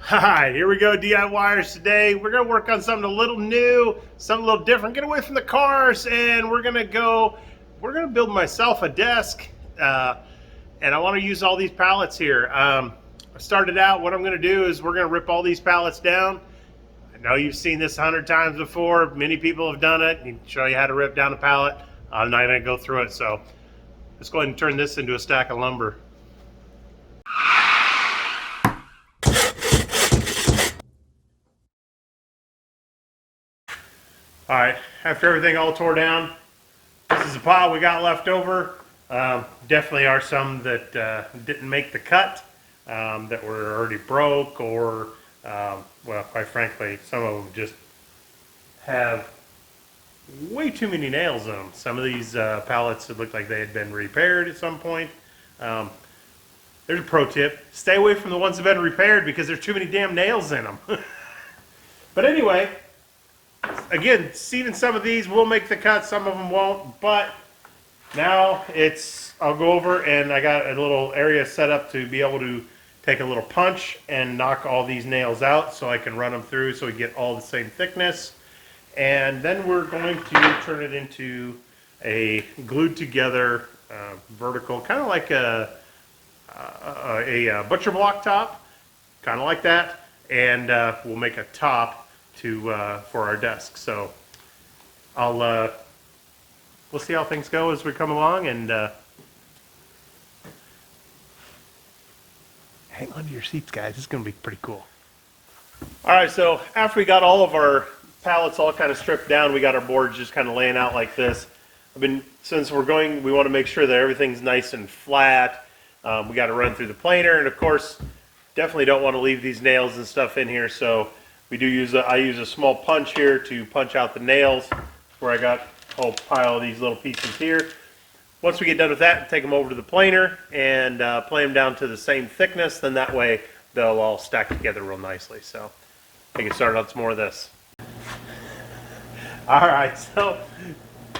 Alright, here we go, DIYers. Today we're going to work on something a little new, something a little different. Get away from the cars, and we're going to build myself a desk, and I want to use all these pallets here. I started out, what I'm going to do is we're going to rip all these pallets down. I know you've seen this 100 times before. Many people have done it. You show you how to rip down a pallet. I'm not going to go through it, so let's go ahead and turn this into a stack of lumber. All right, after everything all tore down, this is a pile we got left over. Definitely are some that didn't make the cut, that were already broke, or, well, quite frankly, some of them just have way too many nails in them. Some of these pallets, it looked like they had been repaired at some point. There's a pro tip: stay away from the ones that have been repaired because there's too many damn nails in them. But anyway, again, even some of these will make the cut, some of them won't, but now I'll go over, and I got a little area set up to be able to take a little punch and knock all these nails out so I can run them through so we get all the same thickness. And then we're going to turn it into a glued together vertical, kind of like a butcher block top, kind of like that, and we'll make a top for our desk. So we'll see how things go as we come along, and hang on to your seats, guys. It's going to be pretty cool. All right, so after we got all of our pallets all kind of stripped down, we got our boards just kind of laying out like this. Since we want to make sure that everything's nice and flat. We got to run through the planer, and of course, definitely don't want to leave these nails and stuff in here. So I use a small punch here to punch out the nails, where I got a whole pile of these little pieces here. Once we get done with that, take them over to the planer and plane them down to the same thickness. Then that way they'll all stack together real nicely. So I can start on some more of this. All right, so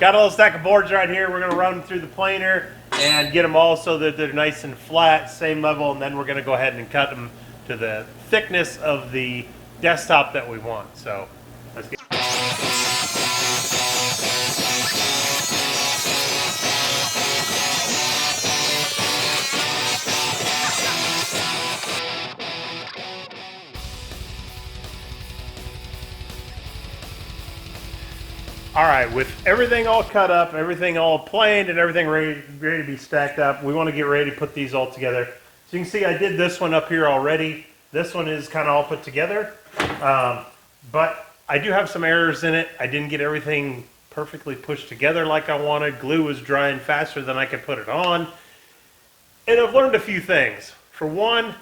got a little stack of boards right here. We're going to run them through the planer and get them all so that they're nice and flat, same level, and then we're going to go ahead and cut them to the thickness of the desktop that we want. So let's get all right, with everything all cut up, everything all planed, and everything ready to be stacked up, we want to get ready to put these all together. So you can see I did this one up here already. This one is kind of all put together, but I do have some errors in it. I didn't get everything perfectly pushed together like I wanted. Glue was drying faster than I could put it on. And I've learned a few things. For one,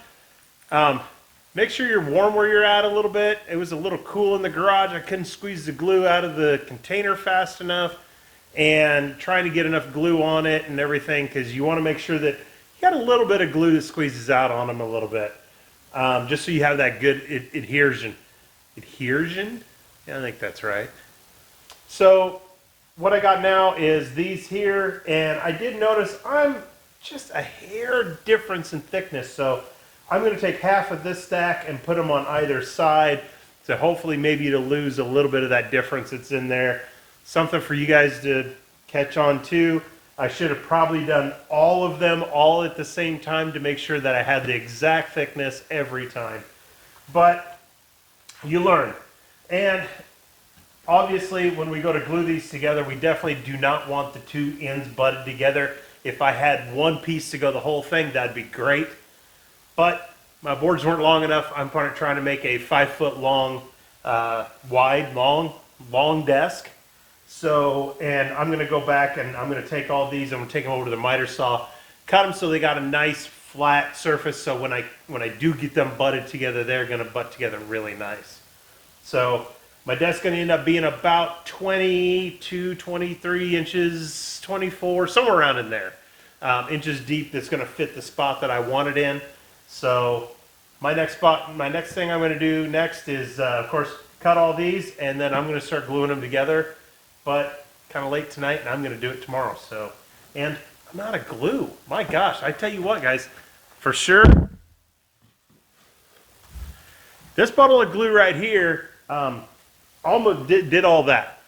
make sure you're warm where you're at a little bit. It was a little cool in the garage. I couldn't squeeze the glue out of the container fast enough, and trying to get enough glue on it and everything, because you want to make sure that you got a little bit of glue that squeezes out on them a little bit. Just so you have that good adhesion. Adhesion? Yeah, I think that's right. So what I got now is these here, and I did notice I'm just a hair difference in thickness. So I'm going to take half of this stack and put them on either side, so hopefully maybe to lose a little bit of that difference that's in there. Something for you guys to catch on to. I should have probably done all of them all at the same time to make sure that I had the exact thickness every time. But you learn. And obviously when we go to glue these together, we definitely do not want the two ends butted together. If I had one piece to go the whole thing, that'd be great. But my boards weren't long enough. I'm trying to make a 5-foot long, long desk. So, and I'm going to go back and I'm going to take all these, I'm going to take them over to the miter saw, cut them so they got a nice flat surface, so when I do get them butted together, they're going to butt together really nice. So my desk's going to end up being about 22, 23 inches, 24, somewhere around in there, inches deep. That's going to fit the spot that I want it in. So my next thing I'm going to do next is, of course, cut all these, and then I'm going to start gluing them together. But kind of late tonight, and I'm going to do it tomorrow. So, and I'm out of glue. My gosh, I tell you what, guys, for sure, This bottle of glue right here almost did all that.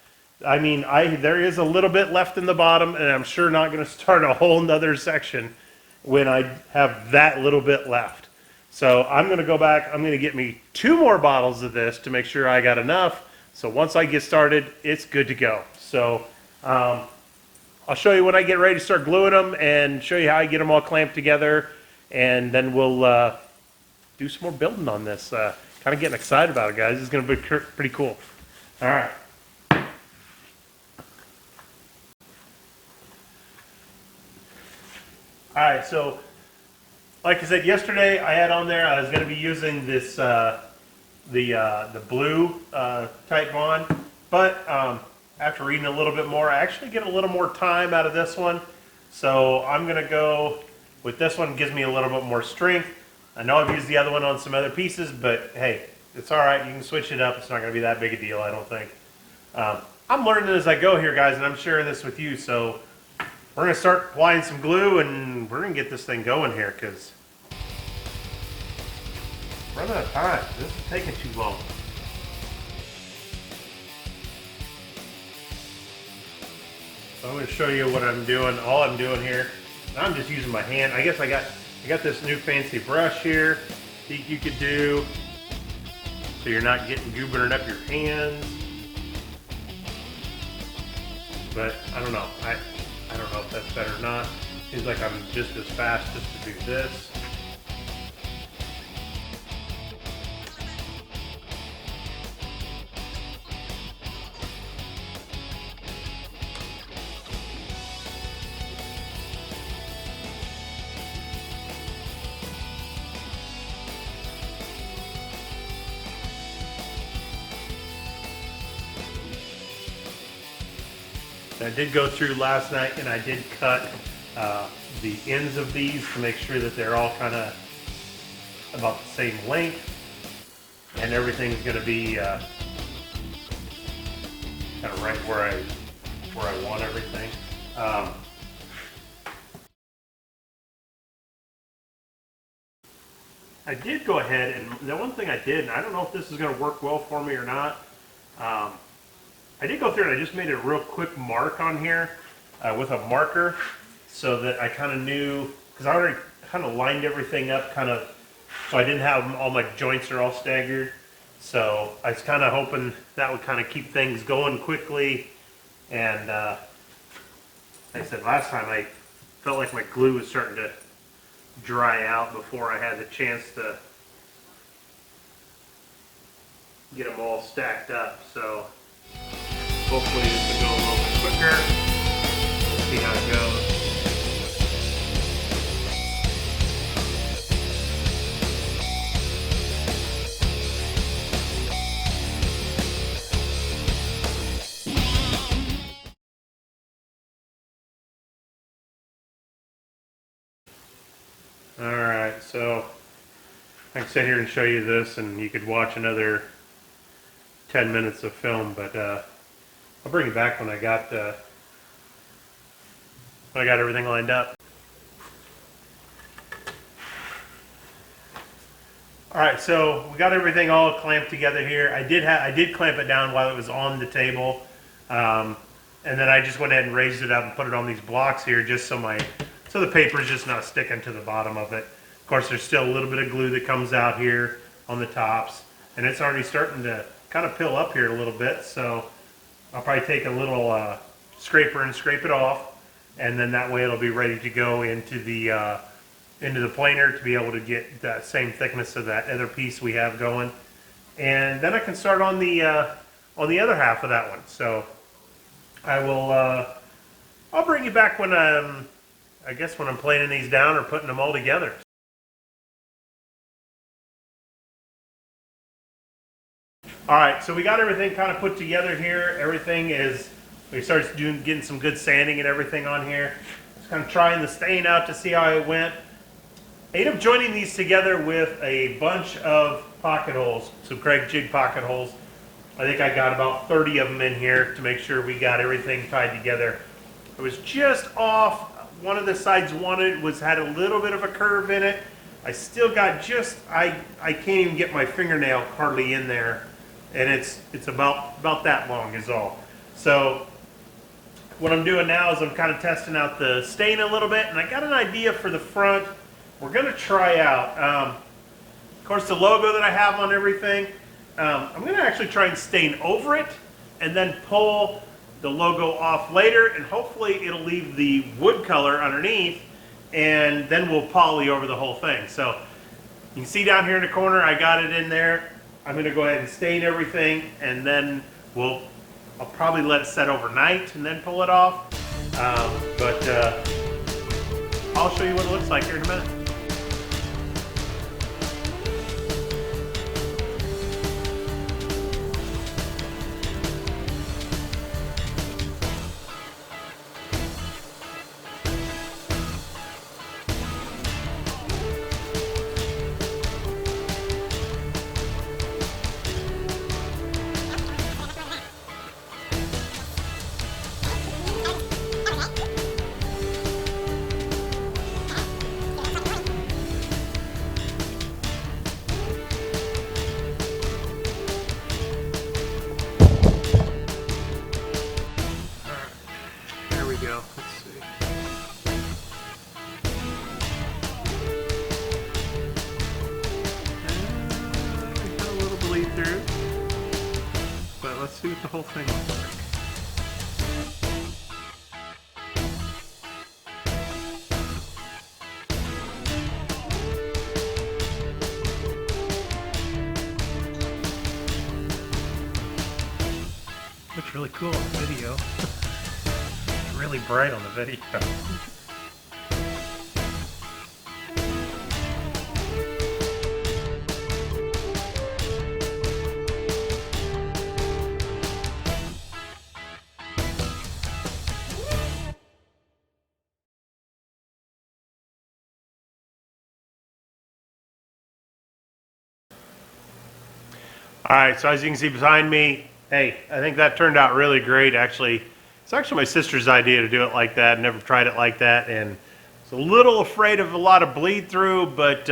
I mean, there is a little bit left in the bottom, and I'm sure not going to start a whole nother section when I have that little bit left. So I'm going to go back. I'm going to get me 2 more bottles of this to make sure I got enough. So once I get started, it's good to go. So I'll show you when I get ready to start gluing them and show you how I get them all clamped together. And then we'll do some more building on this. Kind of getting excited about it, guys. It's going to be pretty cool. All right. All right, so like I said yesterday, I had on there I was going to be using this the blue type bond, but after reading a little bit more, I actually get a little more time out of this one. So I'm going to go with this one. It gives me a little bit more strength. I know I've used the other one on some other pieces, but hey, it's all right. You can switch it up. It's not going to be that big a deal, I don't think. I'm learning as I go here, guys, and I'm sharing this with you. So we're going to start applying some glue, and we're going to get this thing going here because we're running out of time. This is taking too long. So I'm going to show you what I'm doing. All I'm doing here, I'm just using my hand. I guess I got this new fancy brush here that you could do so you're not getting goobering up your hands. But I don't know. I don't know if that's better or not. Seems like I'm just as fast just to do this. I did go through last night and I did cut the ends of these to make sure that they're all kind of about the same length, and everything's going to be kind of right where I want everything. I did go ahead, and the one thing I did, and I don't know if this is going to work well for me or not, I did go through and I just made a real quick mark on here with a marker so that I kind of knew, because I already kind of lined everything up so I didn't have all my joints are all staggered. So I was kind of hoping that would kind of keep things going quickly. And like I said last time, I felt like my glue was starting to dry out before I had the chance to get them all stacked up. So hopefully this will go a little bit quicker. We'll see how it goes. Alright, so I can sit here and show you this and you could watch another 10 minutes of film, but I'll bring it back when I got everything lined up. All right, so we got everything all clamped together here. I did clamp it down while it was on the table, and then I just went ahead and raised it up and put it on these blocks here, just so the paper is just not sticking to the bottom of it. Of course, there's still a little bit of glue that comes out here on the tops, and it's already starting to kind of pill up here a little bit. So I'll probably take a little scraper and scrape it off, and then that way it'll be ready to go into the planer to be able to get that same thickness of that other piece we have going. And then I can start on the other half of that one. So I will I'll bring you back when I guess when I'm planing these down or putting them all together. All right, so we got everything kind of put together here. Everything is, we started getting some good sanding and everything on here. Just kind of trying the stain out to see how it went. I ended up joining these together with a bunch of pocket holes, some Craig jig pocket holes. I think I got about 30 of them in here to make sure we got everything tied together. It was just off. One of the sides had a little bit of a curve in it. I still got just, I can't even get my fingernail hardly in there, and it's about that long is all. So what I'm doing now is I'm kind of testing out the stain a little bit, and I got an idea for the front. We're gonna try out, of course, the logo that I have on everything, I'm gonna actually try and stain over it, and then pull the logo off later, and hopefully it'll leave the wood color underneath, and then we'll poly over the whole thing. So you can see down here in the corner, I got it in there. I'm gonna go ahead and stain everything, and then I'll probably let it set overnight and then pull it off. But I'll show you what it looks like here in a minute. Go. Let's see. I got a little bleed through, but let's see what the whole thing looks like. Looks really cool on the video. Really bright on the video. All right, so as you can see behind me, hey, I think that turned out really great. Actually, it's actually my sister's idea to do it like that. Never tried it like that, and was a little afraid of a lot of bleed through, but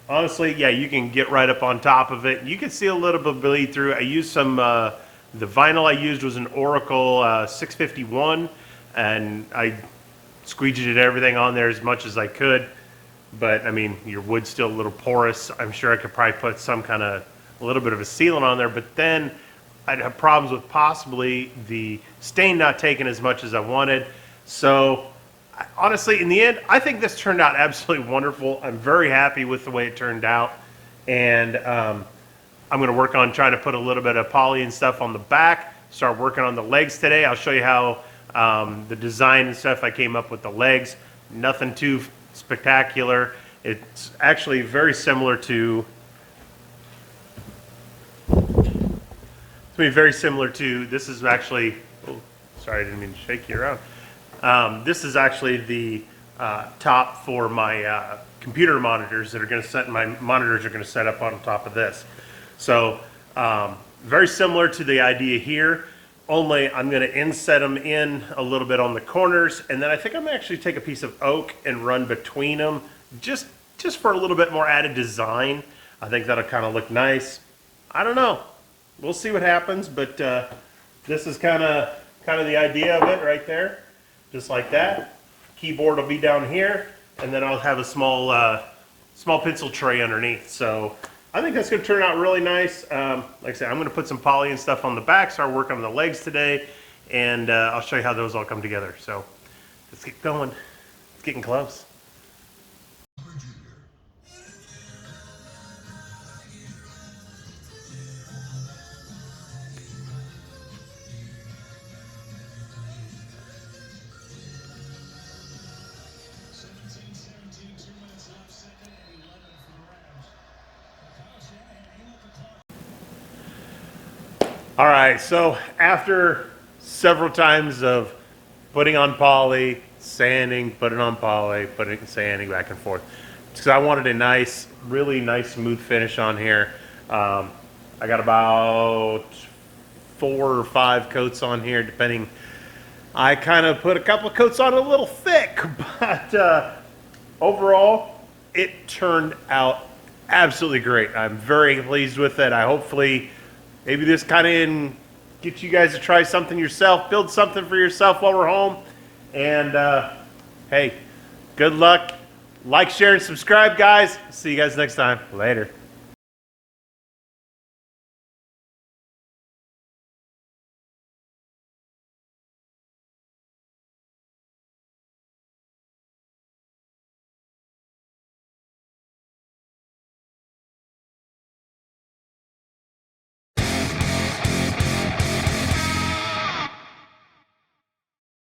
honestly, yeah, you can get right up on top of it. You can see a little bit of bleed through. I used some, the vinyl I used was an Oracle 651, and I squeegeed everything on there as much as I could. But I mean, your wood's still a little porous. I'm sure I could probably put some kind of, a little bit of a sealant on there, but then I'd have problems with possibly the stain not taking as much as I wanted. So honestly, in the end, I think this turned out absolutely wonderful. I'm very happy with the way it turned out. And I'm going to work on trying to put a little bit of poly and stuff on the back, start working on the legs today. I'll show you how the design and stuff I came up with the legs. Nothing too spectacular. It's actually very similar to this is actually, oh, sorry, I didn't mean to shake you around. This is actually the top for my computer monitors that are going to set, my monitors are going to set up on top of this. So very similar to the idea here, only I'm going to inset them in a little bit on the corners, and then I think I'm going to actually take a piece of oak and run between them just for a little bit more added design. I think that'll kind of look nice. I don't know. We'll see what happens, but this is kind of the idea of it right there, just like that. Keyboard will be down here, and then I'll have a small pencil tray underneath. So I think that's going to turn out really nice. Like I said, I'm going to put some poly and stuff on the back, start working on the legs today, and I'll show you how those all come together. So let's get going. It's getting close. All right, so after several times of putting on poly, sanding, putting on poly, putting sanding back and forth, because I wanted a nice, really nice smooth finish on here. I got about 4 or 5 coats on here, depending. I kind of put a couple of coats on a little thick, but overall, it turned out absolutely great. I'm very pleased with it. I hopefully maybe this kind of get you guys to try something yourself, build something for yourself while we're home. And hey, good luck. Like, share, and subscribe, guys. See you guys next time. Later.